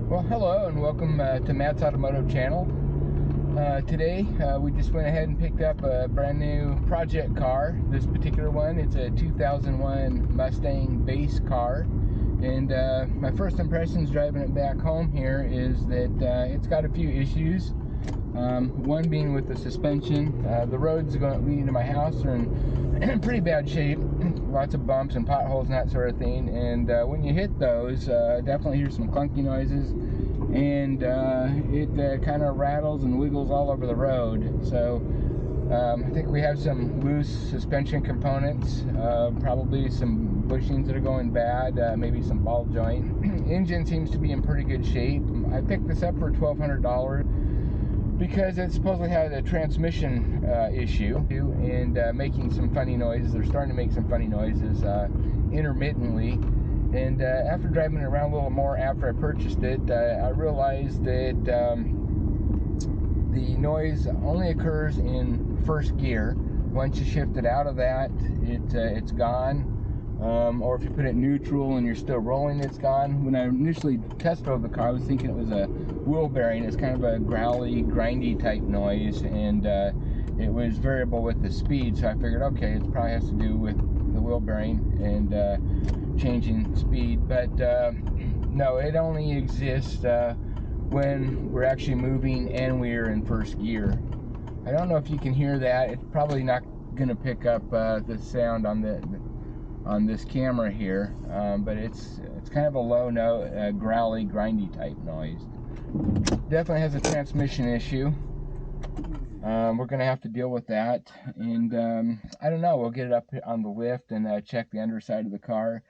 Well, hello and welcome to Matt's Automotive Channel. Today we just went ahead and picked up a brand new project car. This particular one, it's a 2001 Mustang base car. And my first impressions driving it back home here is that it's got a few issues. One being with the suspension. The roads leading to my house are in pretty bad shape. Lots of bumps and potholes and that sort of thing. And when you hit those, definitely hear some clunky noises. And it kind of rattles and wiggles all over the road. So I think we have some loose suspension components, probably some bushings that are going bad, maybe some ball joint. Engine seems to be in pretty good shape. I picked this up for $1,200 because it supposedly had a transmission issue and making some funny noises. They're starting to make some funny noises intermittently. And after driving it around a little more after I purchased it, I realized that the noise only occurs in first gear. Once you shift it out of that, it's gone. Or if you put it in neutral and you're still rolling, it's gone. When I initially test drove the car, I was thinking it was a wheel bearing. It's kind of a growly, grindy type noise, and it was variable with the speed, so I figured, okay, it probably has to do with the wheel bearing and changing speed. But no, it only exists when we're actually moving and we're in first gear. I don't know if you can hear that. It's probably not going to pick up the sound on this camera here, but it's kind of a low note, growly, grindy type noise. Definitely has a transmission issue. We're gonna have to deal with that, and I don't know, we'll get it up on the lift and check the underside of the car.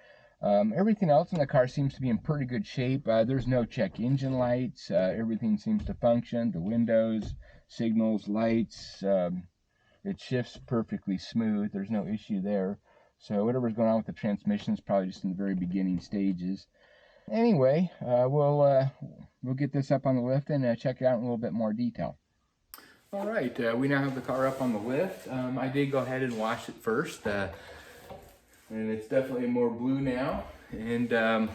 Everything else in the car seems to be in pretty good shape. There's no check engine lights. Everything seems to function. The windows, signals, lights, it shifts perfectly smooth. There's no issue there. So whatever's going on with the transmission is probably just in the very beginning stages. Anyway, we'll get this up on the lift and check it out in a little bit more detail. All right, we now have the car up on the lift. I did go ahead and wash it first, and it's definitely more blue now. And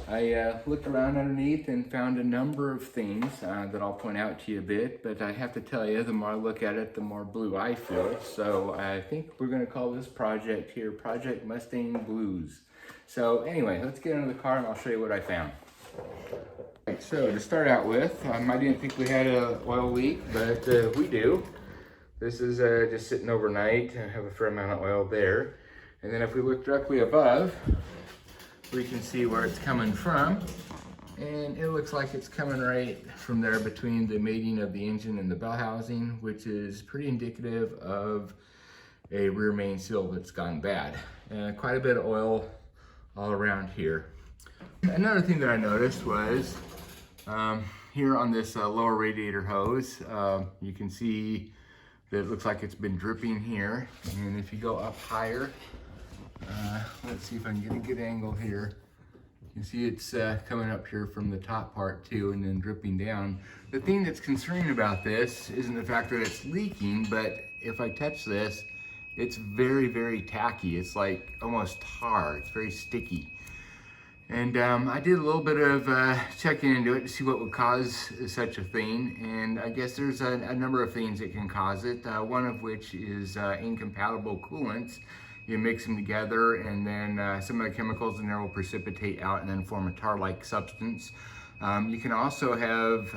I looked around underneath and found a number of things that I'll point out to you a bit, but I have to tell you, the more I look at it, the more blue I feel. So I think we're going to call this project here Project Mustang Blues. So anyway, let's get into the car and I'll show you what I found. Right, so to start out with, I didn't think we had an oil leak, but we do. This is just sitting overnight. I have a fair amount of oil there. And then if we look directly above, we can see where it's coming from, and it looks like it's coming right from there between the mating of the engine and the bell housing, which is pretty indicative of a rear main seal that's gone bad. Quite a bit of oil all around here. Another thing that I noticed was here on this lower radiator hose, you can see that it looks like it's been dripping here, and if you go up higher, let's see if I can get a good angle here. You can see it's coming up here from the top part too, and then dripping down. The thing that's concerning about this isn't the fact that it's leaking, but if I touch this, it's very, very tacky. It's like almost tar. It's very sticky. And I did a little bit of checking into it to see what would cause such a thing. And I guess there's a number of things that can cause it. One of which is incompatible coolants. You mix them together, and then some of the chemicals in there will precipitate out and then form a tar-like substance. You can also have,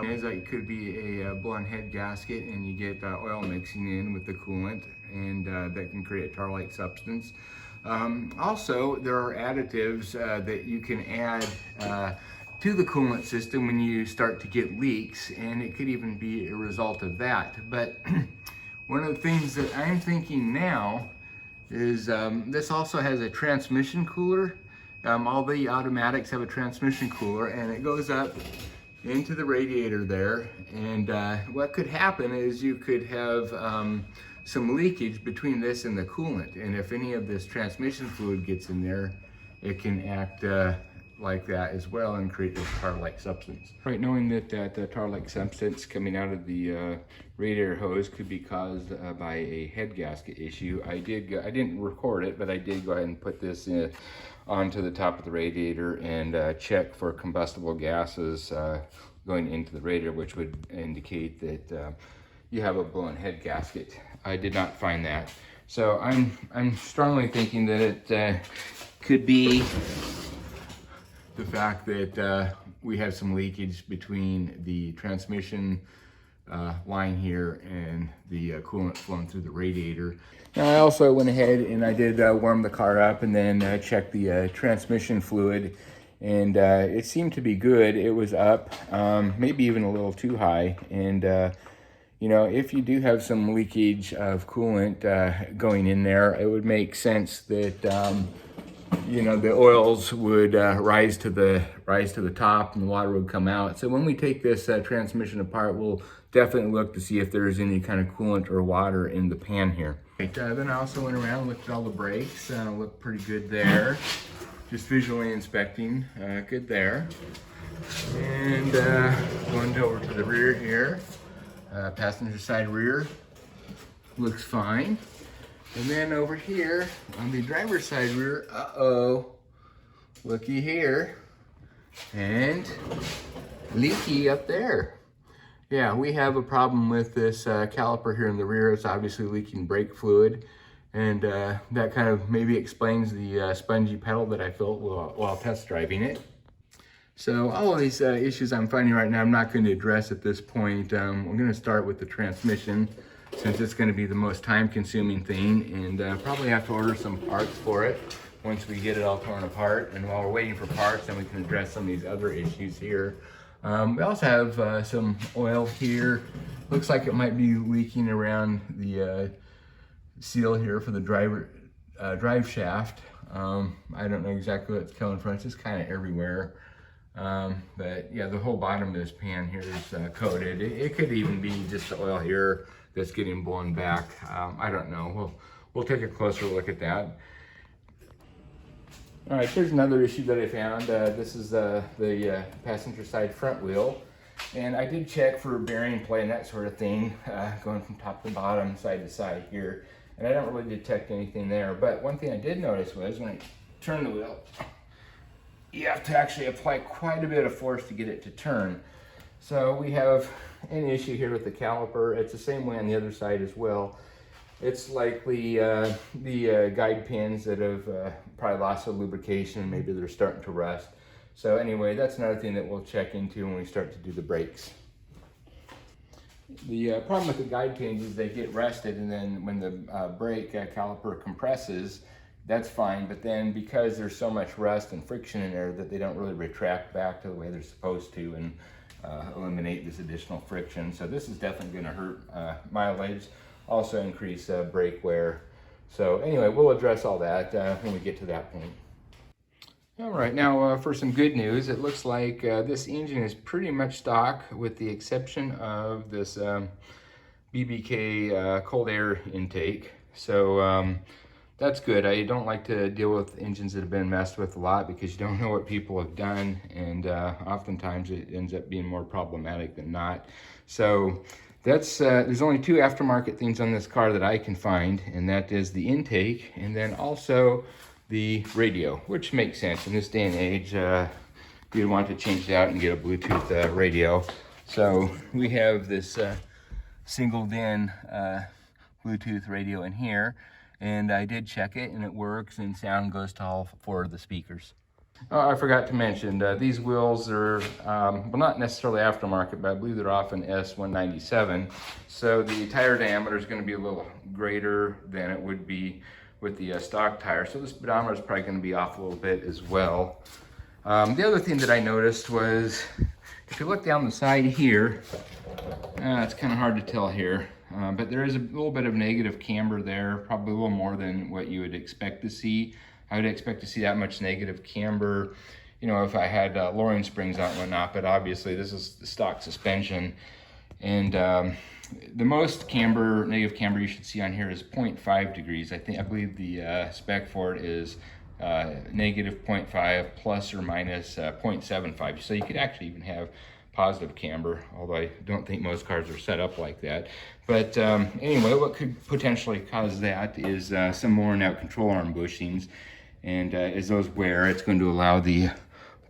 it could be a blown head gasket, and you get oil mixing in with the coolant, and that can create a tar-like substance. Also, there are additives that you can add to the coolant system when you start to get leaks, and it could even be a result of that. But one of the things that I'm thinking now is this also has a transmission cooler. All the automatics have a transmission cooler, and it goes up into the radiator there. And what could happen is you could have some leakage between this and the coolant. And if any of this transmission fluid gets in there, it can act like that as well and create this tar-like substance. Right, knowing that the tar-like substance coming out of the radiator hose could be caused by a head gasket issue, I didn't record it, but I did go ahead and put this onto the top of the radiator and check for combustible gases going into the radiator, which would indicate that you have a blown head gasket. I did not find that. So I'm strongly thinking that it could be the fact that we have some leakage between the transmission line here and the coolant flowing through the radiator. Now I also went ahead and I did warm the car up and then check the transmission fluid, and it seemed to be good. It was up, maybe even a little too high, and you know, if you do have some leakage of coolant going in there, it would make sense that you know, the oils would rise to the top and the water would come out. So when we take this transmission apart, we'll definitely look to see if there's any kind of coolant or water in the pan here. Right, then I also went around and looked at all the brakes. Looked pretty good there. Just visually inspecting, good there. And going over to the rear here. Passenger side rear looks fine. And then over here on the driver's side rear, looky here, and leaky up there. Yeah, we have a problem with this caliper here in the rear. It's obviously leaking brake fluid, and that kind of maybe explains the spongy pedal that I felt while test driving it. So all of these issues I'm finding right now, I'm not going to address at this point. We're going to start with the transmission, since it's going to be the most time-consuming thing, and probably have to order some parts for it once we get it all torn apart. And while we're waiting for parts, then we can address some of these other issues here. We also have some oil here. Looks like it might be leaking around the seal here for the drive shaft. I don't know exactly what it's coming from. It's just kind of everywhere. But yeah, the whole bottom of this pan here is coated. It could even be just the oil here that's getting blown back. I don't know. We'll take a closer look at that. All right, here's another issue that I found. This is the passenger side front wheel. And I did check for bearing play and that sort of thing, going from top to bottom, side to side here. And I don't really detect anything there. But one thing I did notice was when I turn the wheel, you have to actually apply quite a bit of force to get it to turn. So we have an issue here with the caliper. It's the same way on the other side as well. It's likely the guide pins that have probably lost the lubrication. Maybe they're starting to rust. So anyway, that's another thing that we'll check into when we start to do the brakes. The problem with the guide pins is they get rusted, and then when the brake caliper compresses, that's fine, but then because there's so much rust and friction in there that they don't really retract back to the way they're supposed to and eliminate this additional friction. So this is definitely going to hurt mileage, also increase brake wear. So anyway, we'll address all that when we get to that point. All right, now for some good news, it looks like this engine is pretty much stock with the exception of this BBK cold air intake. So that's good. I don't like to deal with engines that have been messed with a lot because you don't know what people have done, and oftentimes it ends up being more problematic than not. So that's there's only two aftermarket things on this car that I can find, and that is the intake and then also the radio, which makes sense in this day and age. You'd want to change it out and get a Bluetooth radio. So we have this single DIN Bluetooth radio in here. And I did check it, and it works, and sound goes to all four of the speakers. Oh, I forgot to mention, these wheels are, well, not necessarily aftermarket, but I believe they're off an S197. So the tire diameter is going to be a little greater than it would be with the stock tire. So the speedometer is probably going to be off a little bit as well. The other thing that I noticed was, if you look down the side here, it's kind of hard to tell here. But there is a little bit of negative camber there, probably a little more than what you would expect to see. I would expect to see that much negative camber, you know, if I had lowering springs on and whatnot, but obviously this is the stock suspension. And the most camber, negative camber you should see on here is 0.5 degrees. I believe the spec for it is negative 0.5 plus or minus 0.75. So you could actually even have positive camber, although I don't think most cars are set up like that. But anyway, what could potentially cause that is some worn out control arm bushings. And as those wear, it's going to allow the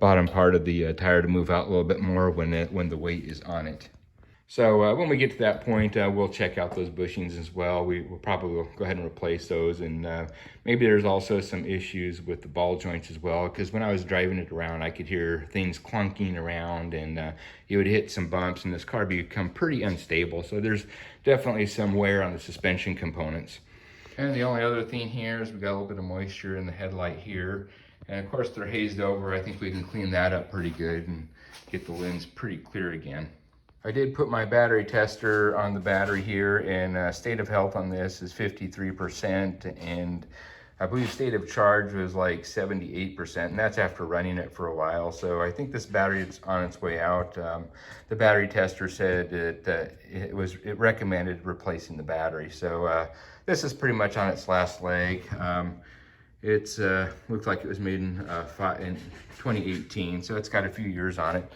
bottom part of the tire to move out a little bit more when the weight is on it. So when we get to that point, we'll check out those bushings as well. We'll probably go ahead and replace those. And maybe there's also some issues with the ball joints as well, because when I was driving it around, I could hear things clunking around, and it would hit some bumps, and this car become pretty unstable. So there's definitely some wear on the suspension components. And the only other thing here is we got a little bit of moisture in the headlight here. And of course they're hazed over. I think we can clean that up pretty good and get the lens pretty clear again. I did put my battery tester on the battery here, and state of health on this is 53%, and I believe state of charge was like 78%, and that's after running it for a while. So I think this battery is on its way out. The battery tester said that it recommended replacing the battery. So this is pretty much on its last leg. It's looks like it was made in 2018, so it's got a few years on it.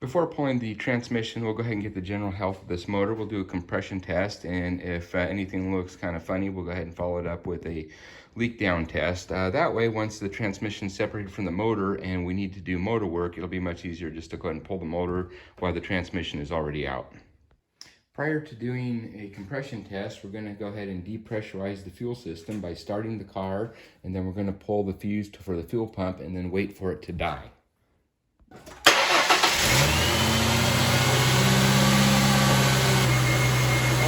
Before pulling the transmission, we'll go ahead and get the general health of this motor. We'll do a compression test, and if anything looks kind of funny, we'll go ahead and follow it up with a leak down test. That way, once the transmission is separated from the motor and we need to do motor work, it'll be much easier just to go ahead and pull the motor while the transmission is already out. Prior to doing a compression test, we're going to go ahead and depressurize the fuel system by starting the car, and then we're going to pull the fuse for the fuel pump and then wait for it to die.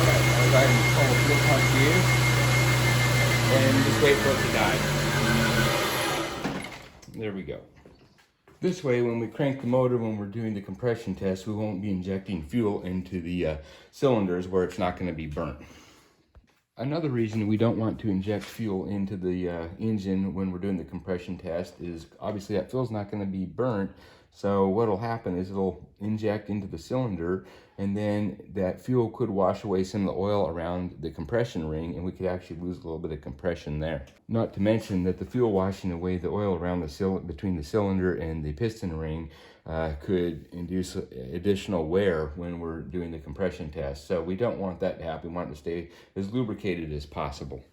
Alright, now we're going to pull the fuel pump fuse and just wait for it to die. There we go. This way, when we crank the motor when we're doing the compression test, we won't be injecting fuel into the cylinders where it's not going to be burnt. Another reason we don't want to inject fuel into the engine when we're doing the compression test is obviously that fuel's not going to be burnt. So what'll happen is it'll inject into the cylinder, and then that fuel could wash away some of the oil around the compression ring, and we could actually lose a little bit of compression there. Not to mention that the fuel washing away the oil around between the cylinder and the piston ring could induce additional wear when we're doing the compression test. So we don't want that to happen. We want it to stay as lubricated as possible.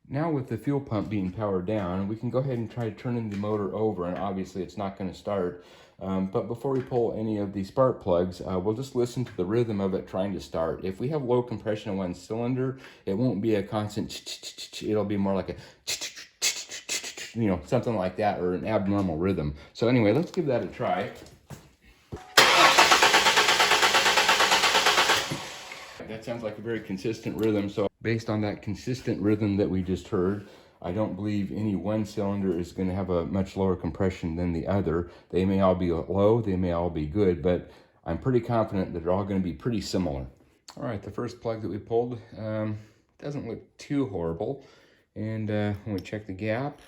Now with the fuel pump being powered down, we can go ahead and try turning the motor over, and obviously it's not going to start. But before we pull any of the spark plugs, we'll just listen to the rhythm of it trying to start. If we have low compression in one cylinder, it won't be a constant, it'll be more like a, you know, something like that, or an abnormal rhythm. So anyway, let's give that a try. That sounds like a very consistent rhythm. So based on that consistent rhythm that we just heard, I don't believe any one cylinder is going to have a much lower compression than the other. They may all be low, they may all be good, but I'm pretty confident that they're all going to be pretty similar. All right, the first plug that we pulled doesn't look too horrible. And when we check the gap,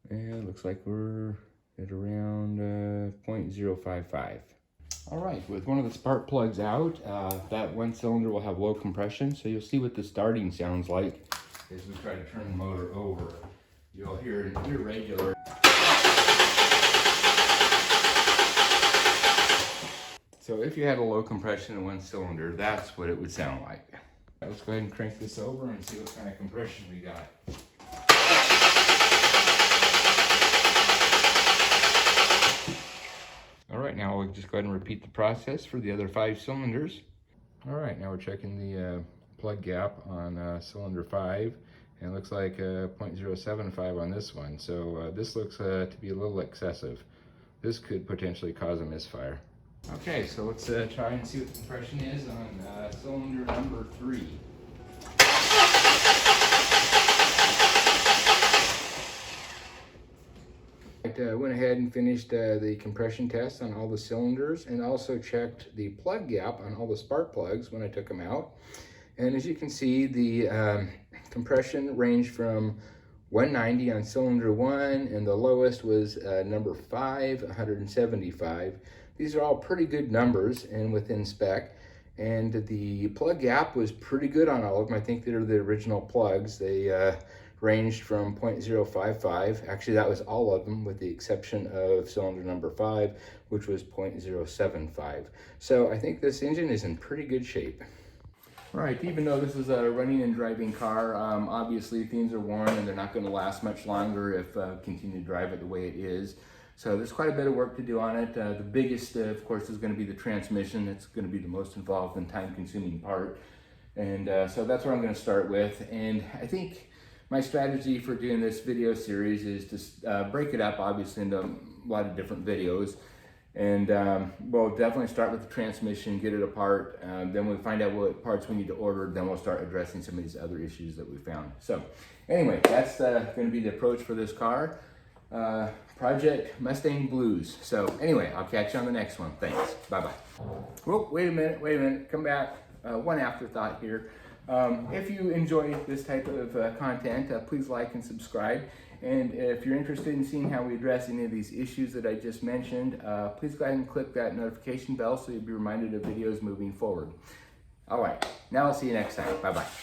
it looks like we're at around 0.055. All right, with one of the spark plugs out, that one cylinder will have low compression, so you'll see what the starting sounds like as we try to turn the motor over. You'll hear an irregular. So if you had a low compression in one cylinder, that's what it would sound like. Let's go ahead and crank this over and see what kind of compression we got. All right, now we'll just go ahead and repeat the process for the other 5 cylinders. All right, now we're checking the plug gap on cylinder 5, and it looks like 0.075 on this one. So this looks to be a little excessive. This could potentially cause a misfire. Okay, so let's try and see what the compression is on cylinder number 3. I went ahead and finished the compression test on all the cylinders, and also checked the plug gap on all the spark plugs when I took them out. And as you can see, the compression ranged from 190 on cylinder 1, and the lowest was number 5, 175. These are all pretty good numbers and within spec. And the plug gap was pretty good on all of them. I think they're the original plugs. They ranged from 0.055. Actually, that was all of them with the exception of cylinder number 5, which was 0.075. So I think this engine is in pretty good shape. All right, even though this is a running and driving car, obviously things are worn and they're not going to last much longer if continue to drive it the way it is. So there's quite a bit of work to do on it. The biggest, of course, is going to be the transmission. It's going to be the most involved and time-consuming part. And so that's what I'm going to start with. And I think my strategy for doing this video series is to break it up, obviously, into a lot of different videos. And we'll definitely start with the transmission, get it apart. Then we'll find out what parts we need to order. Then we'll start addressing some of these other issues that we found. So anyway, that's going to be the approach for this car. Project Mustang Blues. So anyway, I'll catch you on the next one. Thanks. Bye-bye. Whoa, wait a minute. Come back. One afterthought here. If you enjoy this type of content, please like and subscribe. And if you're interested in seeing how we address any of these issues that I just mentioned, please go ahead and click that notification bell so you'll be reminded of videos moving forward. All right, now I'll see you next time. Bye-bye.